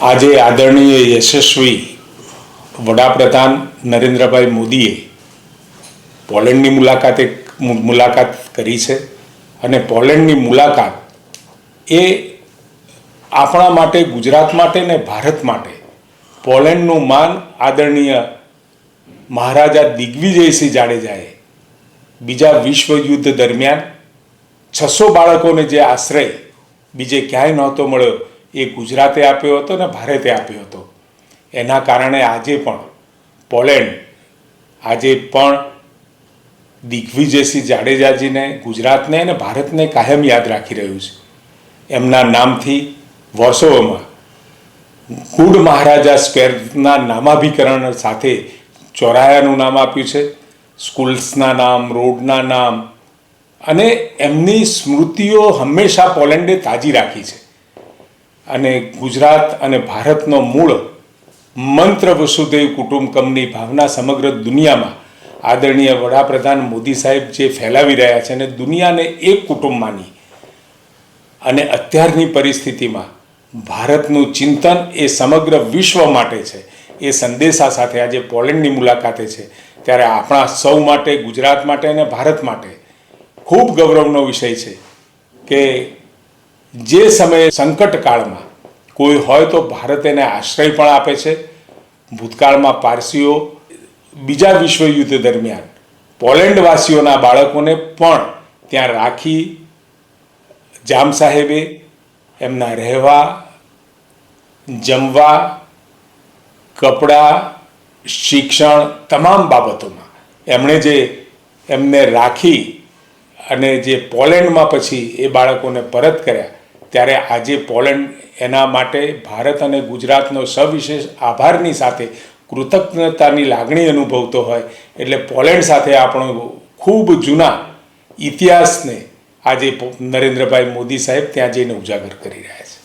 આજે આદરણીય યશસ્વી વડાપ્રધાન નરેન્દ્રભાઈ મોદીએ પોલેન્ડની મુલાકાત કરી છે અને પોલેન્ડની મુલાકાત એ આપણા માટે, ગુજરાત માટે ને ભારત માટે પોલેન્ડનું માન આદરણીય મહારાજા દિગ્વિજયસિંહ જાડેજાએ બીજા વિશ્વયુદ્ધ દરમિયાન 600 બાળકોને જે આશ્રય બીજે ક્યાંય નહોતો મળ્યો એ ગુજરાતે આપ્યો હતો ને ભારતે આપ્યો હતો. એના કારણે આજે પણ પોલેન્ડ દિગ્વિજયસિંહ જાડેજાજીને, ગુજરાતને અને ભારતને કાયમ યાદ રાખી રહ્યું છે. એમના નામથી વોર્સોવામાં ગુડ મહારાજા સ્ક્વેરના નામાભિકરણ સાથે ચોરાયાનું નામ આપ્યું છે, સ્કૂલ્સના નામ, રોડના નામ, અને એમની સ્મૃતિઓ હંમેશા પોલેન્ડે તાજી રાખી છે. અને ગુજરાત અને ભારતનો મૂળ મંત્ર વસુધૈવ કુટુંબકમની ભાવના સમગ્ર દુનિયામાં આદરણીય વડાપ્રધાન મોદી સાહેબ જે ફેલાવી રહ્યા છે અને દુનિયાને એક કુટુંબમાંની, અને અત્યારની પરિસ્થિતિમાં ભારતનું ચિંતન એ સમગ્ર વિશ્વ માટે છે. એ સંદેશા સાથે આજે પોલેન્ડની મુલાકાતે છે ત્યારે આપણા સૌ માટે, ગુજરાત માટે અને ભારત માટે ખૂબ ગૌરવનો વિષય છે કે જે સમયે સંકટકાળમાં કોઈ હોય તો ભારત એને આશ્રય પણ આપે છે. ભૂતકાળમાં પારસીઓ બીજા વિશ્વયુદ્ધ દરમિયાન પોલેન્ડવાસીઓના બાળકોને પણ ત્યાં રાખી જામ સાહેબે એમના રહેવા, જમવા, કપડાં, શિક્ષણ તમામ બાબતોમાં એમને રાખી અને જે પોલેન્ડમાં પછી એ બાળકોને પરત કર્યા ત્યારે આજે પોલેન્ડ એના માટે ભારત અને ગુજરાતનો સવિશેષ આભારની સાથે કૃતજ્ઞતાની લાગણી અનુભવતો હોય. એટલે પોલેન્ડ સાથે આપણો ખૂબ જૂના ઇતિહાસને આજે નરેન્દ્રભાઈ મોદી સાહેબ ત્યાં જઈને ઉજાગર કરી રહ્યા છે.